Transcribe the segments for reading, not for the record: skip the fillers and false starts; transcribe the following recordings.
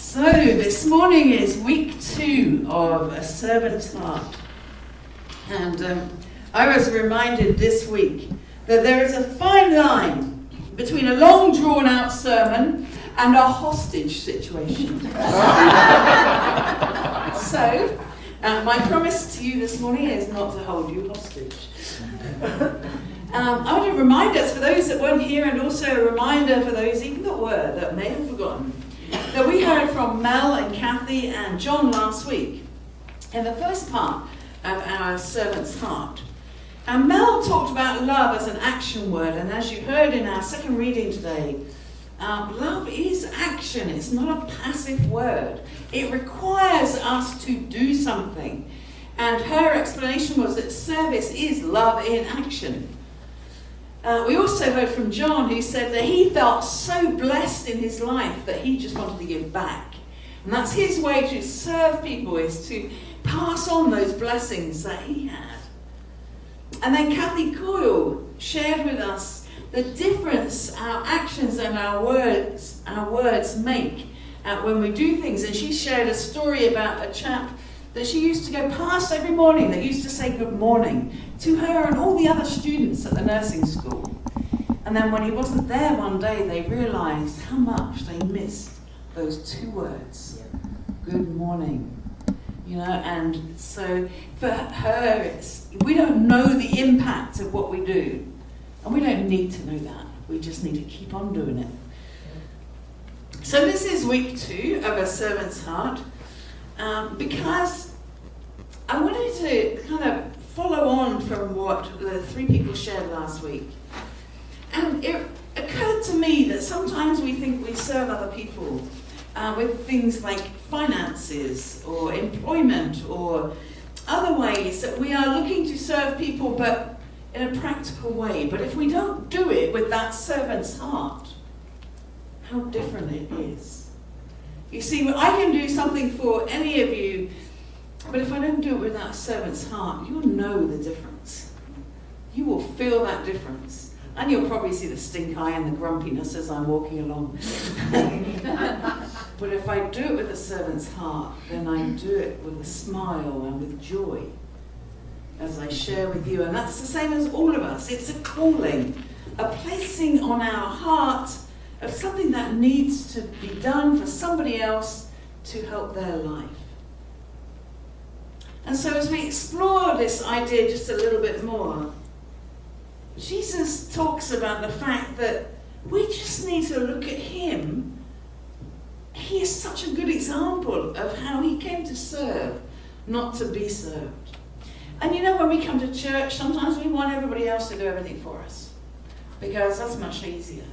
So this morning is week 2 of A Servant's Heart, and I was reminded this week that there is a fine line between a long drawn out sermon and a hostage situation. So my promise to you this morning is not to hold you hostage. I want to remind us, for those that weren't here, and also a reminder for those even that were, that may have forgotten, that we heard from Mel and Kathy and John last week in the first part of our Servant's Heart. And Mel talked about love as an action word, and as you heard in our second reading today, love is action. It's not a passive word. It requires us to do something. And her explanation was that service is love in action. We also heard from John, who said that he felt so blessed in his life that he just wanted to give back. And that's his way to serve people, is to pass on those blessings that he had. And then Kathy Coyle shared with us the difference our actions and our words make when we do things. And she shared a story about a chap that she used to go past every morning that used to say good morning to her and all the other students at the nursing school. And then when he wasn't there one day, they realised how much they missed those 2 words, good morning. You know, and so for her, we don't know the impact of what we do. And we don't need to know that. We just need to keep on doing it. So this is week 2 of A Servant's Heart. Because I wanted to kind of follow on from what the 3 people shared last week. And it occurred to me that sometimes we think we serve other people with things like finances or employment or other ways that we are looking to serve people, but in a practical way. But if we don't do it with that servant's heart, how different it is. You see, I can do something for any of you, but if I don't do it with that servant's heart, you'll know the difference. You will feel that difference. And you'll probably see the stink eye and the grumpiness as I'm walking along. But if I do it with a servant's heart, then I do it with a smile and with joy as I share with you. And that's the same as all of us. It's a calling, a placing on our heart of something that needs to be done for somebody else to help their life. And so as we explore this idea just a little bit more, Jesus talks about the fact that we just need to look at him. He is such a good example of how he came to serve, not to be served. And you know, when we come to church, sometimes we want everybody else to do everything for us, because that's much easier.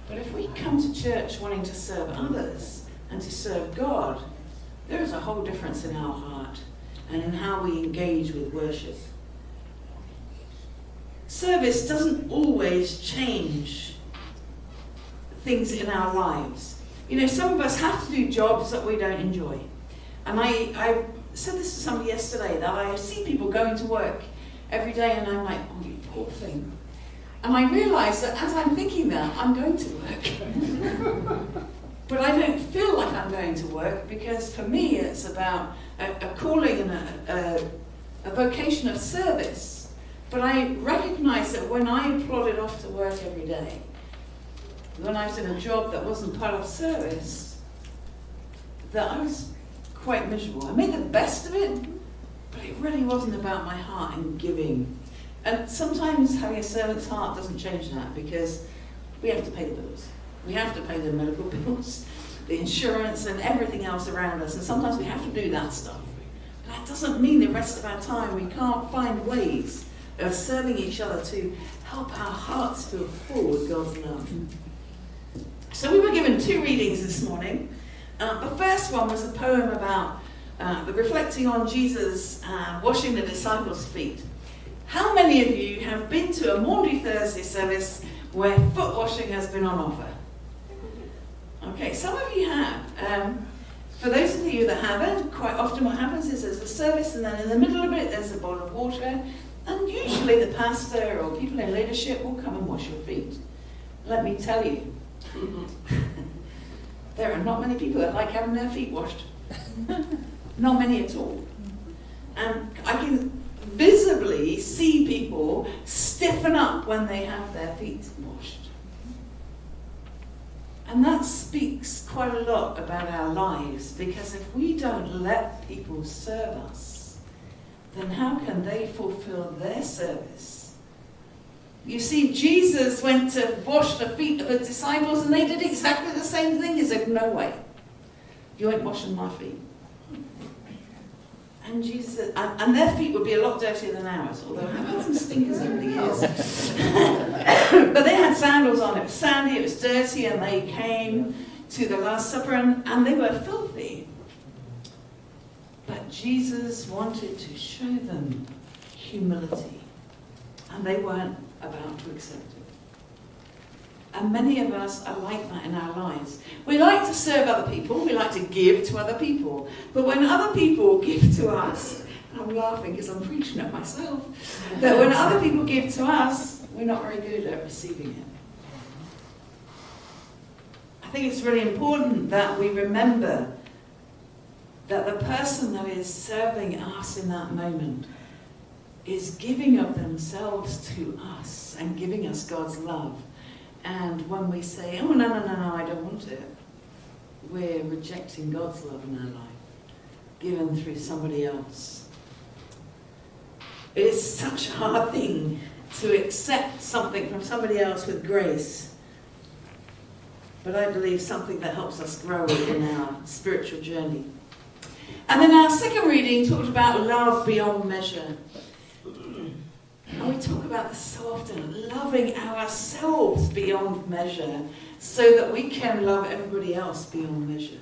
But if we come to church wanting to serve others and to serve God, there is a whole difference in our heart and in how we engage with worship. Service doesn't always change things in our lives. You know, some of us have to do jobs that we don't enjoy. And I said this to somebody yesterday, that I see people going to work every day and I'm like, oh, you poor thing. And I realised that as I'm thinking that, I'm going to work. But I don't feel like I'm going to work, because for me it's about a calling and a vocation of service. But I recognise that when I plodded off to work every day, when I was in a job that wasn't part of service, that I was quite miserable. I made the best of it, but it really wasn't about my heart and giving. And sometimes having a servant's heart doesn't change that, because we have to pay the bills. We have to pay the medical bills, the insurance and everything else around us. And sometimes we have to do that stuff. But that doesn't mean the rest of our time we can't find ways of serving each other to help our hearts feel full with God's love. So we were given 2 readings this morning. The first one was a poem about reflecting on Jesus washing the disciples' feet. How many of you have been to a Maundy Thursday service where foot washing has been on offer? Okay, some of you have. For those of you that haven't, quite often what happens is there's a service, and then in the middle of it there's a bowl of water, and usually the pastor or people in leadership will come and wash your feet. Let me tell you, There are not many people that like having their feet washed. Not many at all. And I can visibly see people stiffen up when they have their feet washed. And that speaks quite a lot about our lives, because if we don't let people serve us, then how can they fulfill their service? You see, Jesus went to wash the feet of the disciples and they did exactly the same thing. He said, no way. You ain't washing my feet. And Jesus said, and their feet would be a lot dirtier than ours, although I've had some stinkers over the years. But they had sandals on. It was sandy, it was dirty, and they came to the Last Supper and they were filthy. But Jesus wanted to show them humility, and they weren't about to accept it. And many of us are like that in our lives. We like to serve other people, we like to give to other people. But when other people give to us, and I'm laughing because I'm preaching at myself, that when other people give to us, we're not very good at receiving it. I think it's really important that we remember that the person that is serving us in that moment is giving of themselves to us and giving us God's love. And when we say, oh, no, I don't want it, we're rejecting God's love in our life, given through somebody else. It is such a hard thing to accept something from somebody else with grace. But I believe something that helps us grow in our spiritual journey. And then our second reading talked about love beyond measure. And we talk about this so often, loving ourselves beyond measure so that we can love everybody else beyond measure.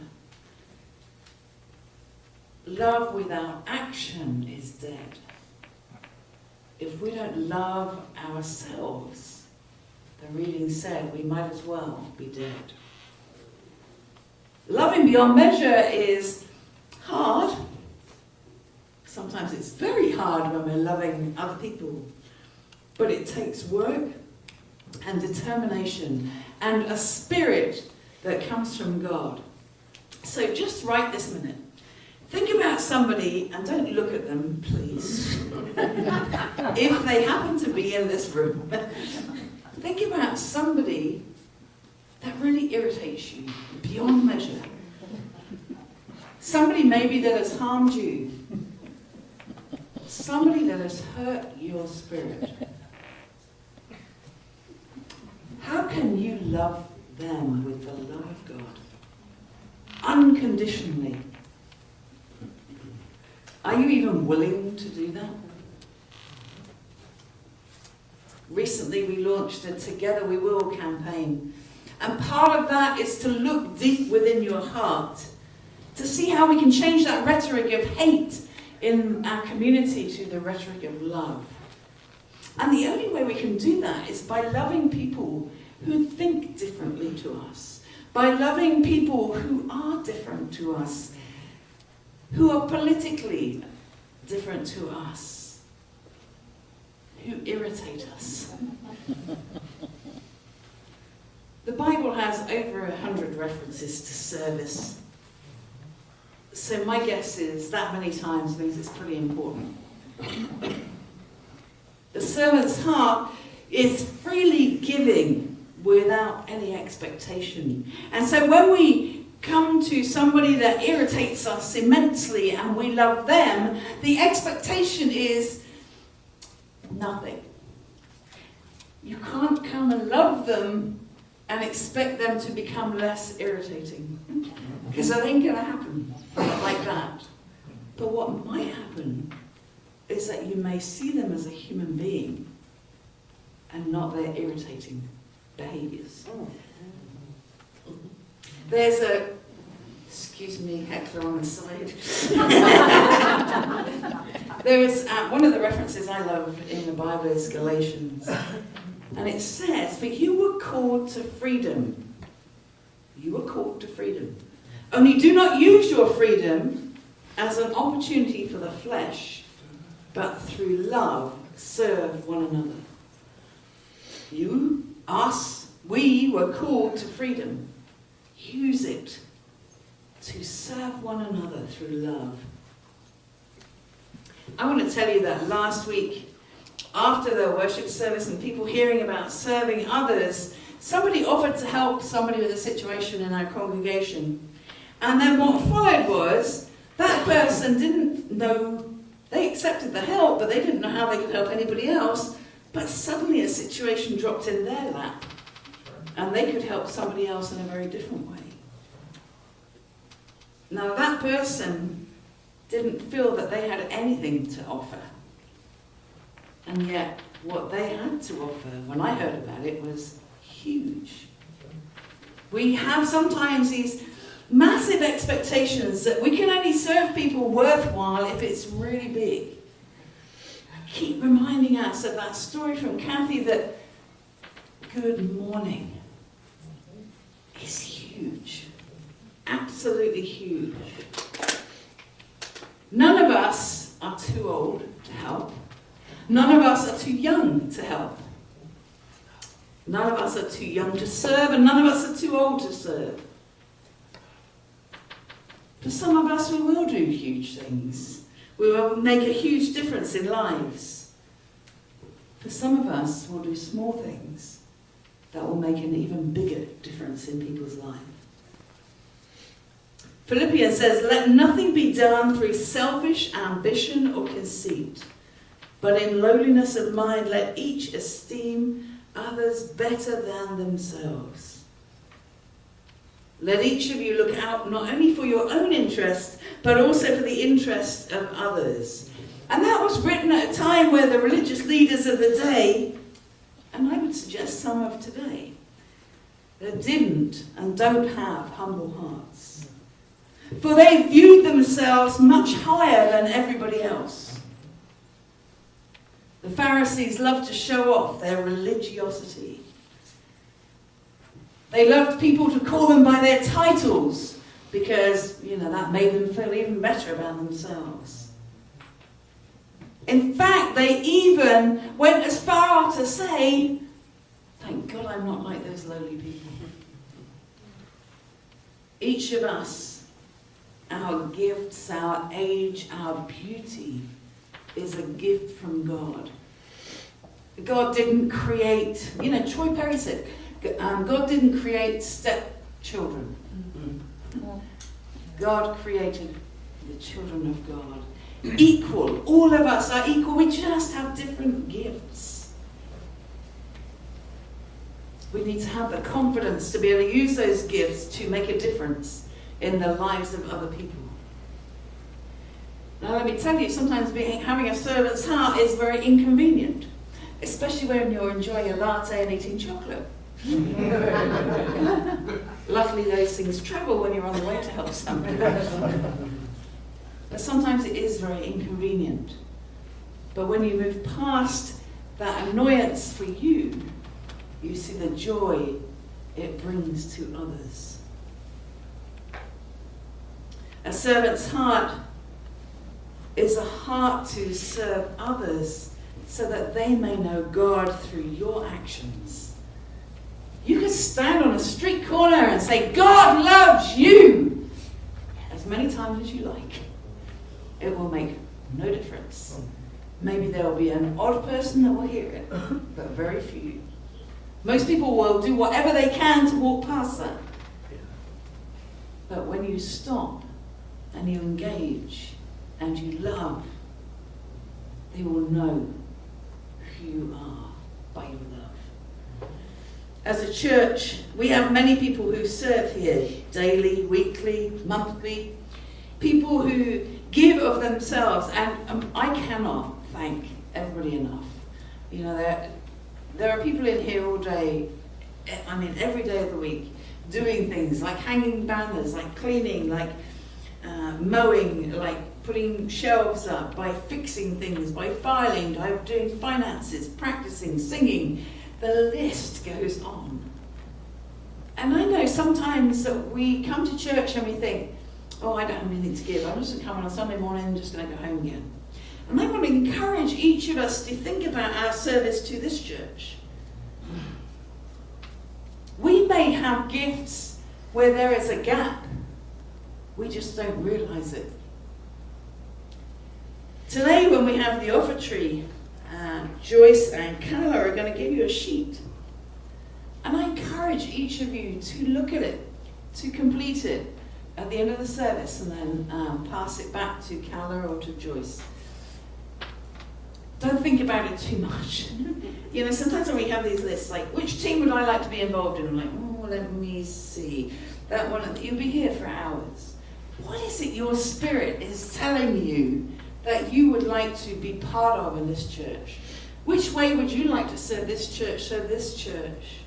Love without action is dead. If we don't love ourselves, the reading said we might as well be dead. Loving beyond measure is hard. Sometimes it's very hard when we're loving other people. But it takes work and determination and a spirit that comes from God. So just right this minute, think about somebody, and don't look at them, please, if they happen to be in this room. Think about somebody that really irritates you beyond measure. Somebody maybe that has harmed you. Somebody that has hurt your spirit. How can you love them with the love of God? Unconditionally. Are you even willing to do that? Recently we launched a Together We Will campaign. And part of that is to look deep within your heart to see how we can change that rhetoric of hate in our community to the rhetoric of love. And the only way we can do that is by loving people who think differently to us, by loving people who are different to us, who are politically different to us, who irritate us. The Bible has over 100 references to service. So my guess is that many times means it's pretty important. The servant's heart is freely giving without any expectation. And so when we come to somebody that irritates us immensely and we love them, the expectation is nothing. You can't come and love them and expect them to become less irritating, because that ain't going to happen like that. But what might happen is that you may see them as a human being and not their irritating behaviours. There's a, excuse me, heckler on the side. There is one of the references I love in the Bible is Galatians. And it says, for you were called to freedom. You were called to freedom. Only do not use your freedom as an opportunity for the flesh, but through love serve one another. You, us, we were called to freedom. Use it to serve one another through love. I want to tell you that last week, after the worship service and people hearing about serving others, somebody offered to help somebody with a situation in our congregation. And then what followed was, that person didn't know, they accepted the help, but they didn't know how they could help anybody else. But suddenly a situation dropped in their lap, and they could help somebody else in a very different way. Now that person didn't feel that they had anything to offer. And yet what they had to offer, when I heard about it, was huge. We have sometimes these massive expectations that we can only serve people worthwhile if it's really big. I keep reminding us of that story from Kathy that good morning is huge. Absolutely huge. None of us are too old to help. None of us are too young to help. None of us are too young to serve, and none of us are too old to serve. For some of us, we will do huge things. We will make a huge difference in lives. For some of us, we'll do small things that will make an even bigger difference in people's lives. Philippians says, "Let nothing be done through selfish ambition or conceit, but in lowliness of mind let each esteem others better than themselves. Let each of you look out not only for your own interest, but also for the interest of others." And that was written at a time where the religious leaders of the day, and I would suggest some of today, that didn't and don't have humble hearts. For they viewed themselves much higher than everybody else. The Pharisees loved to show off their religiosity. They loved people to call them by their titles because, that made them feel even better about themselves. In fact, they even went as far to say, "Thank God I'm not like those lowly people." Each of us, our gifts, our age, our beauty is a gift from God. God didn't create, Troy Perry said, God didn't create stepchildren. God created the children of God. Equal. All of us are equal. We just have different gifts. We need to have the confidence to be able to use those gifts to make a difference in the lives of other people. Now let me tell you, sometimes having a servant's heart is very inconvenient, especially when you're enjoying a latte and eating chocolate. Luckily those things travel when you're on the way to help somebody. But sometimes it is very inconvenient. But when you move past that annoyance for you, you see the joy it brings to others. A servant's heart is a heart to serve others so that they may know God through your actions. You could stand on a street corner and say, "God loves you," as many times as you like. It will make no difference. Maybe there will be an odd person that will hear it, but very few. Most people will do whatever they can to walk past that. But when you stop and you engage and you love, they will know who you are by your love. As a church, we have many people who serve here daily, weekly, monthly. People who give of themselves, and I cannot thank everybody enough. There are people in here all day, every day of the week, doing things like hanging banners, like cleaning, like mowing, like putting shelves up, by fixing things, by filing, by doing finances, practicing, singing. The list goes on. And I know sometimes that we come to church and we think, "Oh, I don't have anything to give. I'm just going to come on a Sunday morning and just going to go home again." And I want to encourage each of us to think about our service to this church. We may have gifts where there is a gap. We just don't realise it. Today, when we have the offertory, Joyce and Carla are going to give you a sheet. And I encourage each of you to look at it, to complete it at the end of the service, and then pass it back to Carla or to Joyce. Don't think about it too much. Sometimes when we have these lists, like, which team would I like to be involved in? I'm like, oh, let me see. That one, you'll be here for hours. What is it your spirit is telling you that you would like to be part of in this church? Which way would you like to serve this church so this church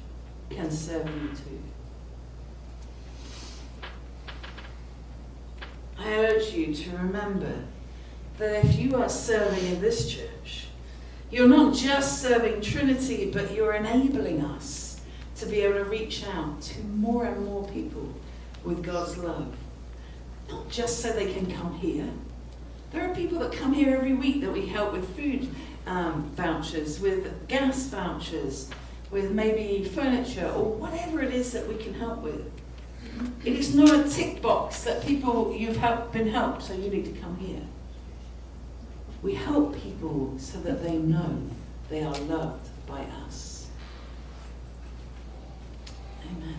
can serve you too? I urge you to remember that if you are serving in this church, you're not just serving Trinity, but you're enabling us to be able to reach out to more and more people with God's love. Not just so they can come here. There are people that come here every week that we help with food vouchers, with gas vouchers, with maybe furniture, or whatever it is that we can help with. It is not a tick box that people you've been helped, so you need to come here. We help people so that they know they are loved by us. Amen.